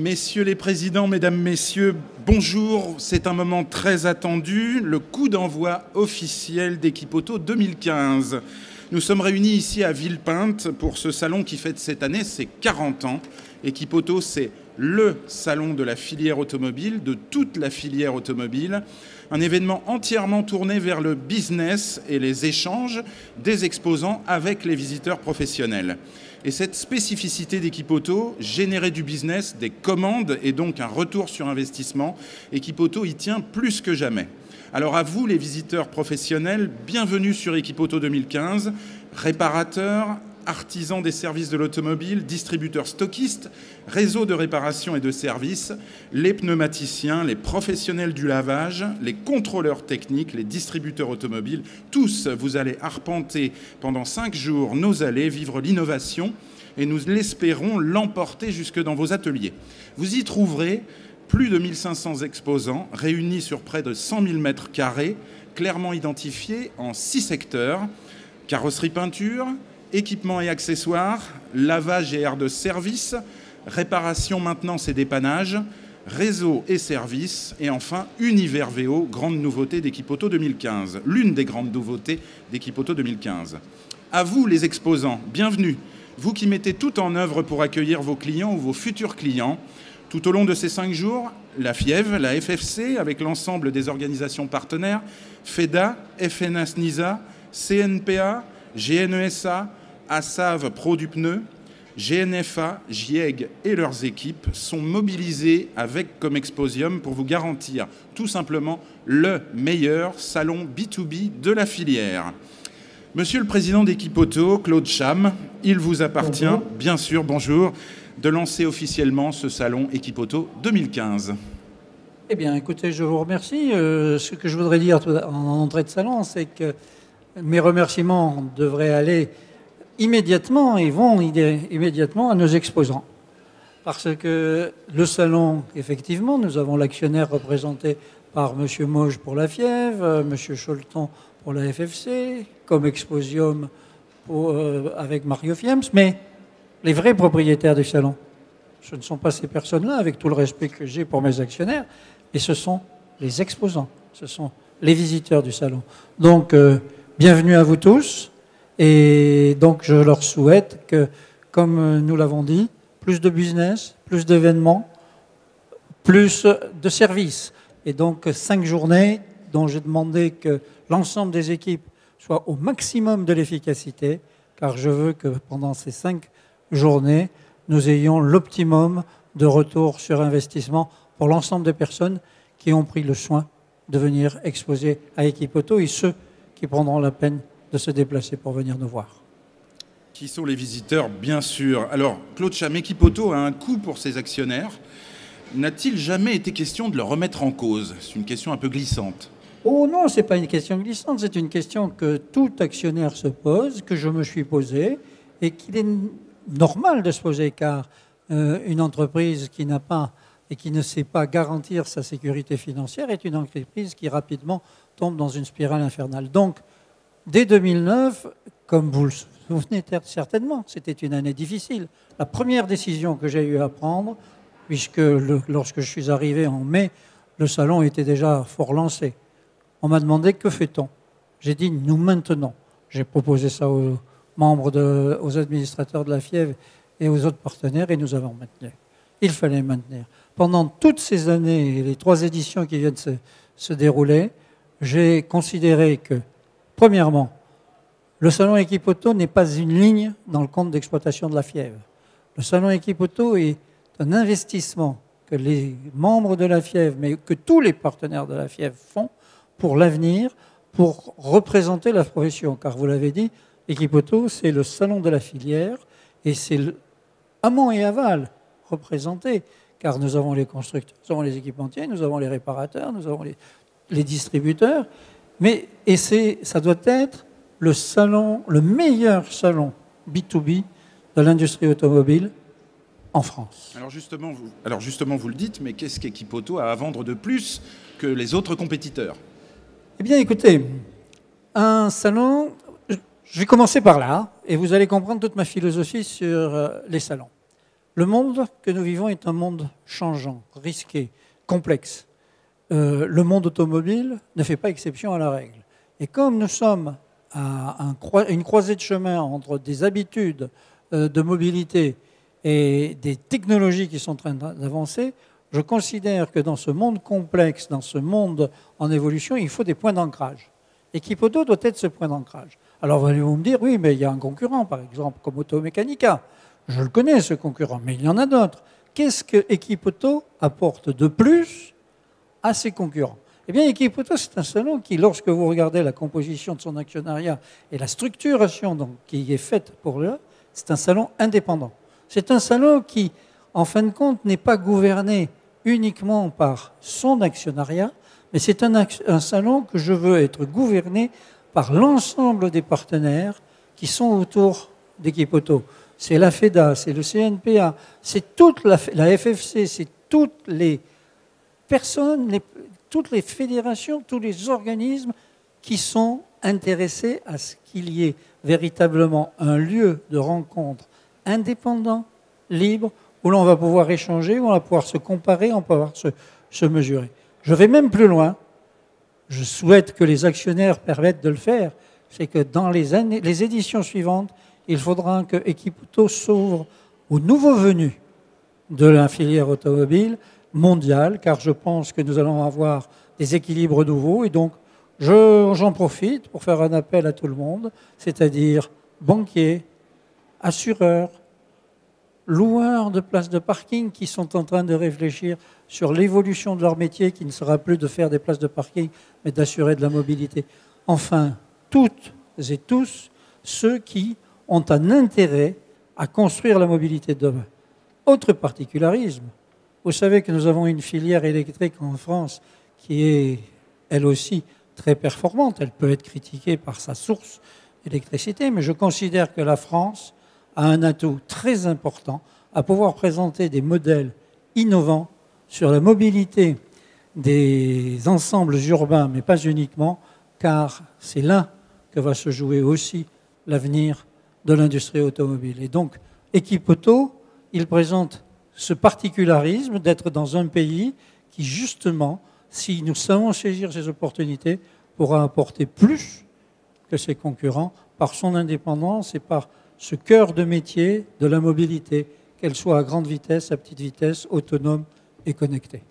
Messieurs les présidents, mesdames, messieurs, bonjour. C'est un moment très attendu, le coup d'envoi officiel d'Equipoto 2015. Nous sommes réunis ici à Villepinte pour ce salon qui fête cette année ses 40 ans. Equipoto, c'est le salon de la filière automobile, de toute la filière automobile. Un événement entièrement tourné vers le business et les échanges des exposants avec les visiteurs professionnels. Et cette spécificité d'Equipoto, générer du business, des commandes et donc un retour sur investissement, Equipoto y tient plus que jamais. Alors à vous les visiteurs professionnels, bienvenue sur Equipoto 2015, réparateurs, artisans des services de l'automobile, distributeurs stockistes, réseaux de réparation et de services, les pneumaticiens, les professionnels du lavage, les contrôleurs techniques, les distributeurs automobiles, tous vous allez arpenter pendant 5 jours nos allées, vivre l'innovation et nous l'espérons l'emporter jusque dans vos ateliers. Vous y trouverez plus de 1500 exposants réunis sur près de 100 000 mètres carrés, clairement identifiés en 6 secteurs, carrosserie peinture, équipements et accessoires, lavage et aire de service, réparation, maintenance et dépannage, réseau et services, et enfin Univers VO, grande nouveauté d'Equipoto 2015, l'une des grandes nouveautés d'Equipoto 2015. À vous les exposants, bienvenue, vous qui mettez tout en œuvre pour accueillir vos clients ou vos futurs clients. Tout au long de ces 5 jours, la FIEV, la FFC, avec l'ensemble des organisations partenaires, FEDA, FNAS-NISA, CNPA, GNESA, ASAV Pro du Pneu, GNFA, GIEG et leurs équipes sont mobilisés avec comme exposium pour vous garantir tout simplement le meilleur salon B2B de la filière. Monsieur le président d'Equipoto, Claude Cham, il vous appartient, bonjour. Bien sûr, bonjour, de lancer officiellement ce salon Equipoto 2015. Eh bien, écoutez, je vous remercie. Ce que je voudrais dire en entrée de salon, c'est que mes remerciements devraient aller immédiatement et vont immédiatement à nos exposants. Parce que le salon, effectivement, nous avons l'actionnaire représenté par M. Moge pour la FIEV, M. Cholton pour la FFC, comme exposium avec Mario Fiems, mais les vrais propriétaires du salon, ce ne sont pas ces personnes-là, avec tout le respect que j'ai pour mes actionnaires, mais ce sont les exposants, ce sont les visiteurs du salon. Donc, bienvenue à vous tous. Et donc, je leur souhaite que, comme nous l'avons dit, plus de business, plus d'événements, plus de services. Et donc, 5 journées dont j'ai demandé que l'ensemble des équipes soient au maximum de l'efficacité, car je veux que pendant ces 5 journées, nous ayons l'optimum de retour sur investissement pour l'ensemble des personnes qui ont pris le soin de venir exposer à Equipoto et ceux qui prendront la peine de se déplacer pour venir nous voir. Qui sont les visiteurs, bien sûr. Alors, Claude Cham, Equipoto a un coût pour ses actionnaires. N'a-t-il jamais été question de le remettre en cause? C'est une question un peu glissante. Oh non, ce n'est pas une question glissante, c'est une question que tout actionnaire se pose, que je me suis posée, et qu'il est normal de se poser, car une entreprise qui n'a pas et qui ne sait pas garantir sa sécurité financière est une entreprise qui rapidement tombe dans une spirale infernale. Donc, dès 2009, comme vous le souvenez certainement, c'était une année difficile. La première décision que j'ai eu à prendre, puisque lorsque je suis arrivé en mai, le salon était déjà fort lancé. On m'a demandé que fait-on. J'ai dit nous maintenons. J'ai proposé ça aux membres, aux administrateurs de la FIEV et aux autres partenaires et nous avons maintenu. Il fallait maintenir. Pendant toutes ces années et les 3 éditions qui viennent se dérouler, j'ai considéré que, premièrement, le salon Equipoto n'est pas une ligne dans le compte d'exploitation de la FIEV. Le salon Equipoto est un investissement que les membres de la FIEV, mais que tous les partenaires de la FIEV font pour l'avenir, pour représenter la profession. Car vous l'avez dit, Equipoto, c'est le salon de la filière et c'est amont et aval représentés. Car nous avons les constructeurs, nous avons les équipementiers, nous avons les réparateurs, nous avons les distributeurs. Et ça doit être le salon, le meilleur salon B2B de l'industrie automobile en France. Alors justement, vous le dites, mais qu'est-ce qu'Equipoto a à vendre de plus que les autres compétiteurs? Eh bien, écoutez, un salon, je vais commencer par là, et vous allez comprendre toute ma philosophie sur les salons. Le monde que nous vivons est un monde changeant, risqué, complexe. Le monde automobile ne fait pas exception à la règle. Et comme nous sommes à une croisée de chemin entre des habitudes de mobilité et des technologies qui sont en train d'avancer, je considère que dans ce monde complexe, dans ce monde en évolution, il faut des points d'ancrage. Equipoto doit être ce point d'ancrage. Alors vous allez me dire, oui, mais il y a un concurrent, par exemple, comme Automechanica. Je le connais, ce concurrent, mais il y en a d'autres. Qu'est-ce que Equipoto apporte de plus à ses concurrents? Eh bien, Equipoto, c'est un salon qui, lorsque vous regardez la composition de son actionnariat et la structuration donc, qui est faite pour eux, c'est un salon indépendant. C'est un salon qui, en fin de compte, n'est pas gouverné uniquement par son actionnariat, mais c'est un salon que je veux être gouverné par l'ensemble des partenaires qui sont autour d'Equipoto. C'est la FEDA, c'est le CNPA, c'est toute la FFC, c'est toutes les personnes, toutes les fédérations, tous les organismes qui sont intéressés à ce qu'il y ait véritablement un lieu de rencontre indépendant, libre, où l'on va pouvoir échanger, où on va pouvoir se comparer, on va pouvoir se mesurer. Je vais même plus loin. Je souhaite que les actionnaires permettent de le faire. C'est que dans les éditions suivantes, il faudra que Equipoto s'ouvre aux nouveaux venus de la filière automobile mondiale, car je pense que nous allons avoir des équilibres nouveaux. Et donc, j'en profite pour faire un appel à tout le monde, c'est-à-dire banquiers, assureurs, loueurs de places de parking qui sont en train de réfléchir sur l'évolution de leur métier, qui ne sera plus de faire des places de parking, mais d'assurer de la mobilité. Enfin, toutes et tous ceux qui ont un intérêt à construire la mobilité de demain. Autre particularisme, vous savez que nous avons une filière électrique en France qui est, elle aussi, très performante. Elle peut être critiquée par sa source d'électricité, mais je considère que la France a un atout très important à pouvoir présenter des modèles innovants sur la mobilité des ensembles urbains, mais pas uniquement, car c'est là que va se jouer aussi l'avenir de l'industrie automobile. Et donc, Equipoto, il présente ce particularisme d'être dans un pays qui, justement, si nous savons saisir ces opportunités, pourra apporter plus que ses concurrents par son indépendance et par ce cœur de métier de la mobilité, qu'elle soit à grande vitesse, à petite vitesse, autonome et connectée.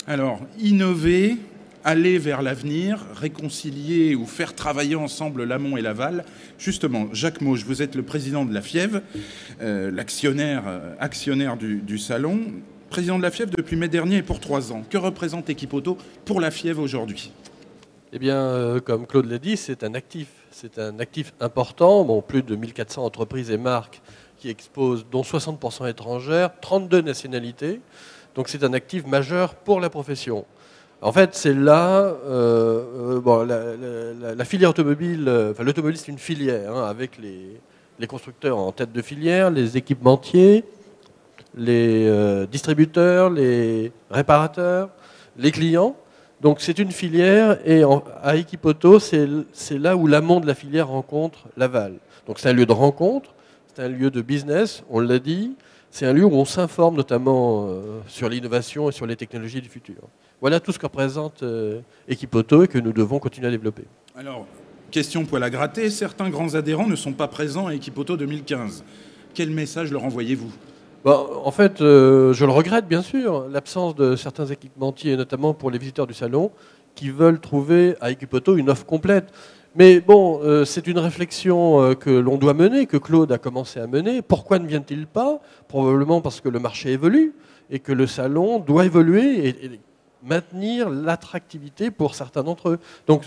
Alors, innover, aller vers l'avenir, réconcilier ou faire travailler ensemble l'amont et l'aval. Justement, Jacques Mauge, vous êtes le président de la FIEV, actionnaire du salon. Président de la FIEV depuis mai dernier et pour 3 ans. Que représente Equipoto pour la FIEV aujourd'hui? Eh bien, comme Claude l'a dit, c'est un actif. C'est un actif important. Bon, plus de 1400 entreprises et marques qui exposent, dont 60% étrangères, 32 nationalités. Donc c'est un actif majeur pour la profession. En fait, c'est là, la filière automobile, enfin l'automobile c'est une filière, hein, avec les constructeurs en tête de filière, les équipementiers, les distributeurs, les réparateurs, les clients. Donc c'est une filière et à Equipoto, c'est là où l'amont de la filière rencontre l'aval. Donc c'est un lieu de rencontre, c'est un lieu de business, on l'a dit, c'est un lieu où on s'informe notamment sur l'innovation et sur les technologies du futur. Voilà tout ce que représente Equipoto et que nous devons continuer à développer. Alors, question poil à gratter, certains grands adhérents ne sont pas présents à Equipoto 2015. Quel message leur envoyez-vous ? Bon, en fait, je le regrette bien sûr, l'absence de certains équipementiers, notamment pour les visiteurs du salon, qui veulent trouver à Equipoto une offre complète. Mais bon, c'est une réflexion que l'on doit mener, que Claude a commencé à mener. Pourquoi ne vient-il pas? Probablement parce que le marché évolue et que le salon doit évoluer et maintenir l'attractivité pour certains d'entre eux. Donc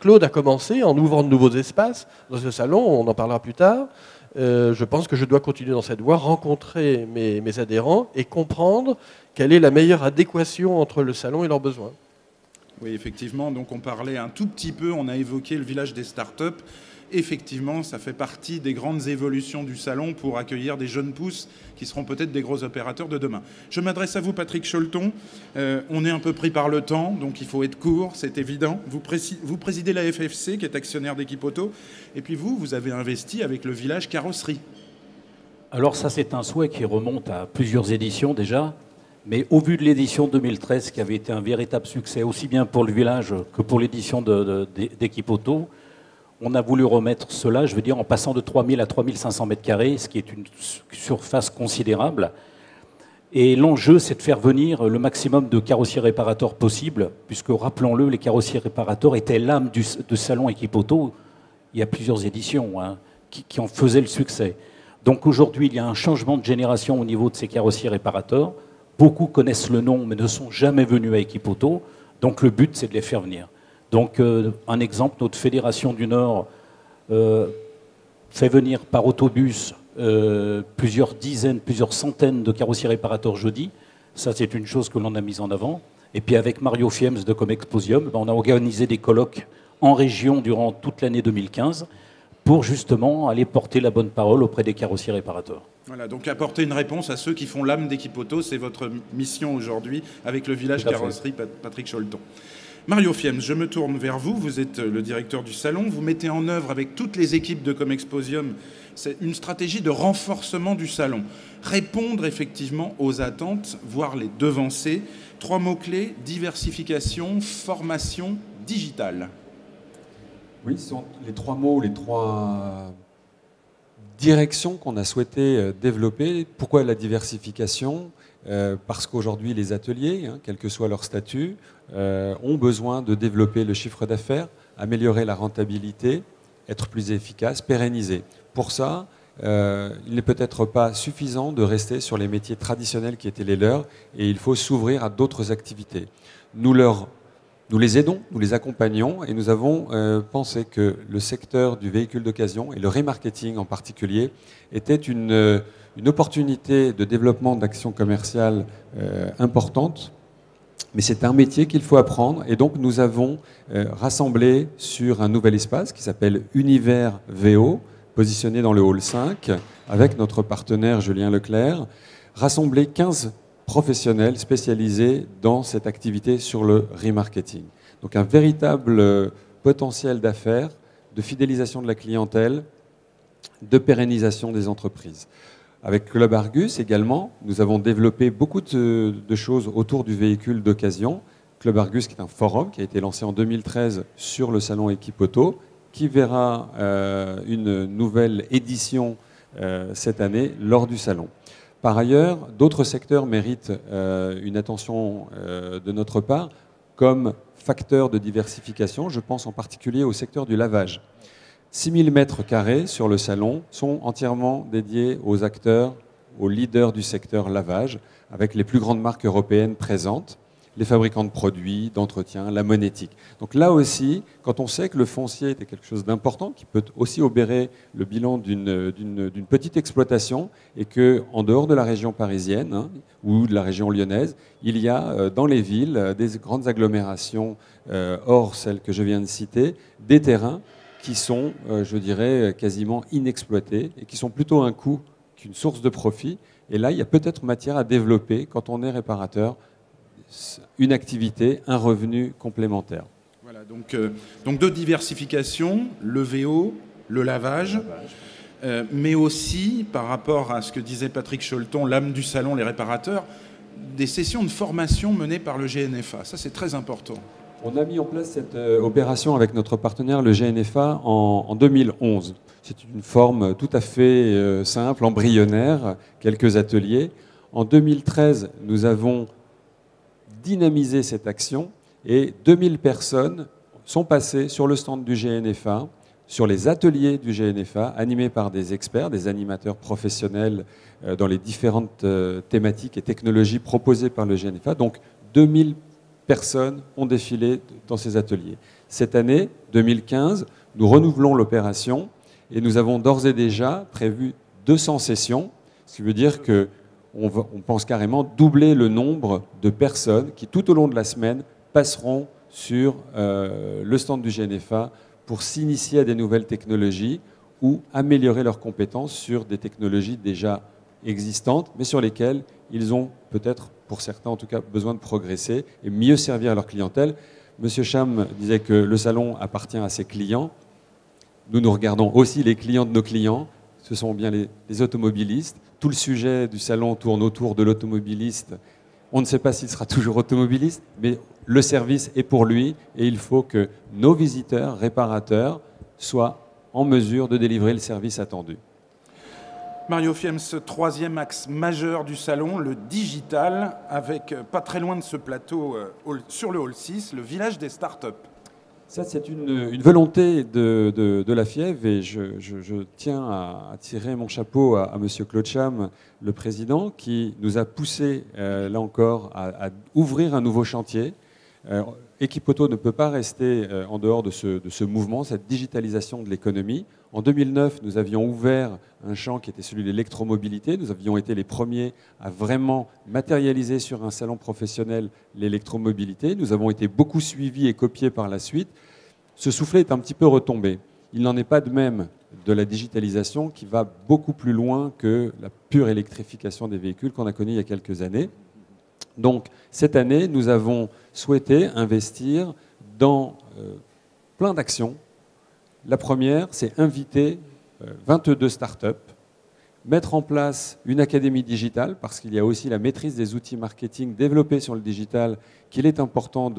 Claude a commencé en ouvrant de nouveaux espaces dans ce salon, on en parlera plus tard. Je pense que je dois continuer dans cette voie, rencontrer mes adhérents et comprendre quelle est la meilleure adéquation entre le salon et leurs besoins. Oui, effectivement, donc on parlait un tout petit peu, on a évoqué le village des startups. Effectivement, ça fait partie des grandes évolutions du salon pour accueillir des jeunes pousses qui seront peut-être des gros opérateurs de demain. Je m'adresse à vous, Patrick Cholton. On est un peu pris par le temps, donc il faut être court, c'est évident. Vous présidez la FFC, qui est actionnaire d'Equipoto. Et puis vous avez investi avec le village carrosserie. Alors ça, c'est un souhait qui remonte à plusieurs éditions déjà, mais au vu de l'édition 2013, qui avait été un véritable succès, aussi bien pour le village que pour l'édition d'Equipoto, on a voulu remettre cela, je veux dire, en passant de 3000 à 3500 mètres carrés, ce qui est une surface considérable. Et l'enjeu, c'est de faire venir le maximum de carrossiers réparateurs possible, puisque, rappelons-le, les carrossiers réparateurs étaient l'âme de salon Equipoto. Il y a plusieurs éditions hein, qui en faisaient le succès. Donc aujourd'hui, il y a un changement de génération au niveau de ces carrossiers réparateurs. Beaucoup connaissent le nom, mais ne sont jamais venus à Equipoto. Donc le but, c'est de les faire venir. Donc un exemple, notre Fédération du Nord fait venir par autobus plusieurs dizaines, plusieurs centaines de carrossiers réparateurs jeudi. Ça, c'est une chose que l'on a mise en avant. Et puis avec Mario Fiems de Comexposium, on a organisé des colloques en région durant toute l'année 2015 pour justement aller porter la bonne parole auprès des carrossiers réparateurs. Voilà, donc apporter une réponse à ceux qui font l'âme d'Equipoto, c'est votre mission aujourd'hui avec le village carrosserie Patrick Cholton. Mario Fiems, je me tourne vers vous. Vous êtes le directeur du salon. Vous mettez en œuvre avec toutes les équipes de Comexposium une stratégie de renforcement du salon. Répondre effectivement aux attentes, voire les devancer. 3 mots-clés, diversification, formation, digitale. Oui, ce sont les 3 mots, les 3 directions qu'on a souhaité développer. Pourquoi la diversification ? Parce qu'aujourd'hui, les ateliers, hein, quel que soit leur statut, ont besoin de développer le chiffre d'affaires, améliorer la rentabilité, être plus efficace, pérenniser. Pour ça, il n'est peut-être pas suffisant de rester sur les métiers traditionnels qui étaient les leurs, et il faut s'ouvrir à d'autres activités. Nous les aidons, nous les accompagnons, et nous avons pensé que le secteur du véhicule d'occasion, et le remarketing en particulier, était une opportunité de développement d'actions commerciales importante, mais c'est un métier qu'il faut apprendre, et donc nous avons rassemblé sur un nouvel espace qui s'appelle Univers VO, positionné dans le hall 5, avec notre partenaire Julien Leclerc, rassemblé 15 professionnels spécialisés dans cette activité sur le remarketing. Donc un véritable potentiel d'affaires, de fidélisation de la clientèle, de pérennisation des entreprises. Avec Club Argus également, nous avons développé beaucoup de choses autour du véhicule d'occasion. Club Argus qui est un forum qui a été lancé en 2013 sur le salon Equipoto, qui verra une nouvelle édition cette année lors du salon. Par ailleurs, d'autres secteurs méritent une attention de notre part comme facteur de diversification. Je pense en particulier au secteur du lavage. 6000 mètres carrés sur le salon sont entièrement dédiés aux acteurs, aux leaders du secteur lavage, avec les plus grandes marques européennes présentes, les fabricants de produits, d'entretien, la monétique. Donc là aussi, quand on sait que le foncier était quelque chose d'important, qui peut aussi obérer le bilan d'une petite exploitation, et qu'en dehors de la région parisienne hein, ou de la région lyonnaise, il y a dans les villes des grandes agglomérations, hors celles que je viens de citer, des terrains qui sont, je dirais, quasiment inexploités et qui sont plutôt un coût qu'une source de profit. Et là, il y a peut-être matière à développer, quand on est réparateur, une activité, un revenu complémentaire. Voilà, donc de diversification, le VO, le lavage, mais aussi, par rapport à ce que disait Patrick Cholton, l'âme du salon, les réparateurs, des sessions de formation menées par le GNFA. Ça, c'est très important. On a mis en place cette opération avec notre partenaire, le GNFA, en 2011. C'est une forme tout à fait simple, embryonnaire, quelques ateliers. En 2013, nous avons dynamisé cette action et 2000 personnes sont passées sur le stand du GNFA, sur les ateliers du GNFA, animés par des experts, des animateurs professionnels dans les différentes thématiques et technologies proposées par le GNFA. Donc 2000 personnes ont défilé dans ces ateliers. Cette année, 2015, nous renouvelons l'opération et nous avons d'ores et déjà prévu 200 sessions, ce qui veut dire qu'on pense carrément doubler le nombre de personnes qui, tout au long de la semaine, passeront sur le stand du GNFA pour s'initier à des nouvelles technologies ou améliorer leurs compétences sur des technologies déjà existantes, mais sur lesquelles ils ont peut-être, pour certains en tout cas, besoin de progresser et mieux servir à leur clientèle. Monsieur Cham disait que le salon appartient à ses clients. Nous regardons aussi les clients de nos clients. ce sont bien les automobilistes. Tout le sujet du salon tourne autour de l'automobiliste. On ne sait pas s'il sera toujours automobiliste, mais le service est pour lui et il faut que nos visiteurs, réparateurs, soient en mesure de délivrer le service attendu. Mario Fiems, troisième axe majeur du salon, le digital, avec pas très loin de ce plateau, sur le hall 6, le village des startups. Ça, c'est une volonté de la FIEV et je tiens à tirer mon chapeau à M. Claude Cham, le président, qui nous a poussé, là encore, à ouvrir un nouveau chantier. Equipoto ne peut pas rester en dehors de ce mouvement, cette digitalisation de l'économie. En 2009, nous avions ouvert un champ qui était celui de l'électromobilité. Nous avions été les premiers à vraiment matérialiser sur un salon professionnel l'électromobilité. Nous avons été beaucoup suivis et copiés par la suite. Ce soufflet est un petit peu retombé. Il n'en est pas de même de la digitalisation qui va beaucoup plus loin que la pure électrification des véhicules qu'on a connue il y a quelques années. Donc, cette année, nous avons souhaité investir dans plein d'actions. La première, c'est inviter 22 startups, mettre en place une académie digitale, parce qu'il y a aussi la maîtrise des outils marketing développés sur le digital qu'il est important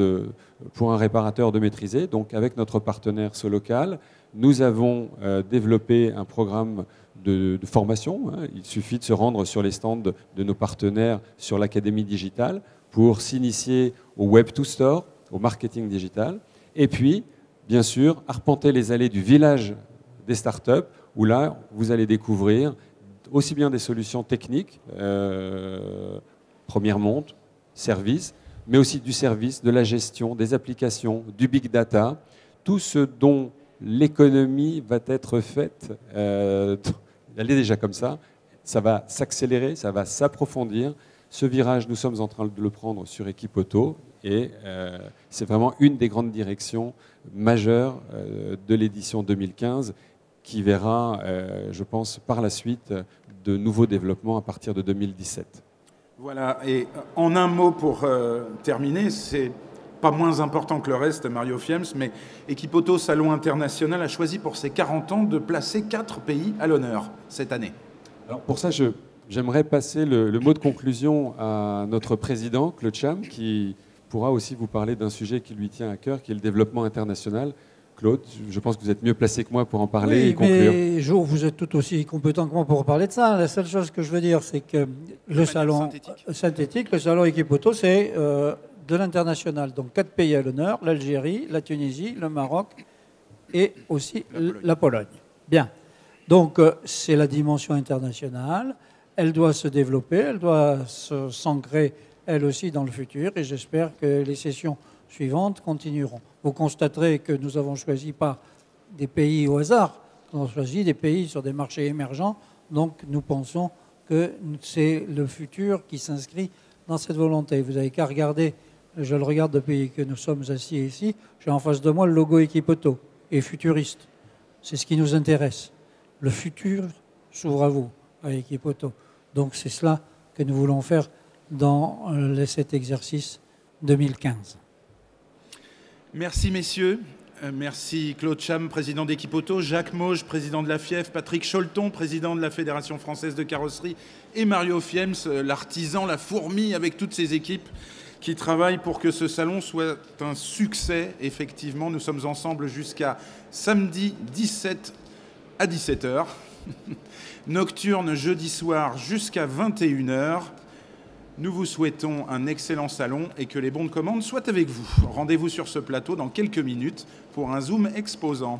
pour un réparateur de maîtriser. Donc, avec notre partenaire Solocal, nous avons développé un programme de formation. Il suffit de se rendre sur les stands de nos partenaires sur l'Académie digitale pour s'initier au Web to Store, au marketing digital. Et puis, bien sûr, arpenter les allées du village des startups, où là, vous allez découvrir aussi bien des solutions techniques, première monte, service, mais aussi du service, de la gestion, des applications, du big data, tout ce dont l'économie va être faite. Elle est déjà comme ça va s'accélérer, ça va s'approfondir. Ce virage, nous sommes en train de le prendre sur Equipoto et c'est vraiment une des grandes directions majeures de l'édition 2015 qui verra, je pense, par la suite de nouveaux développements à partir de 2017. Voilà, et en un mot pour terminer, c'est pas moins important que le reste, Mario Fiems, mais Equipoto Salon International a choisi pour ses 40 ans de placer 4 pays à l'honneur cette année. Alors pour ça, j'aimerais passer le mot de conclusion à notre président, Claude Cham, qui pourra aussi vous parler d'un sujet qui lui tient à cœur, qui est le développement international. Claude, je pense que vous êtes mieux placé que moi pour en parler et conclure. Mais Jo, vous êtes tout aussi compétent que moi pour parler de ça. La seule chose que je veux dire, c'est que le salon synthétique, le salon Equipoto, c'est de l'international. Donc 4 pays à l'honneur, l'Algérie, la Tunisie, le Maroc et aussi la Pologne. Bien. Donc c'est la dimension internationale. Elle doit se développer, elle doit s'ancrer elle aussi dans le futur et j'espère que les sessions suivantes continueront. Vous constaterez que nous avons choisi pas des pays au hasard, nous avons choisi des pays sur des marchés émergents, donc nous pensons que c'est le futur qui s'inscrit dans cette volonté. Vous n'avez qu'à regarder, je le regarde depuis que nous sommes assis ici, j'ai en face de moi le logo Equipoto, et futuriste. C'est ce qui nous intéresse. Le futur s'ouvre à vous, à Equipoto. Donc c'est cela que nous voulons faire dans cet exercice 2015. Merci messieurs. Merci Claude Cham, président d'Equipoto, Jacques Mauge, président de la FIEF, Patrick Cholton, président de la Fédération française de carrosserie, et Mario Fiems, l'artisan, la fourmi avec toutes ses équipes qui travaillent pour que ce salon soit un succès. Effectivement, nous sommes ensemble jusqu'à samedi 17 à 17h. Nocturne jeudi soir jusqu'à 21h. Nous vous souhaitons un excellent salon et que les bons de commande soient avec vous. Rendez-vous sur ce plateau dans quelques minutes pour un Zoom exposant.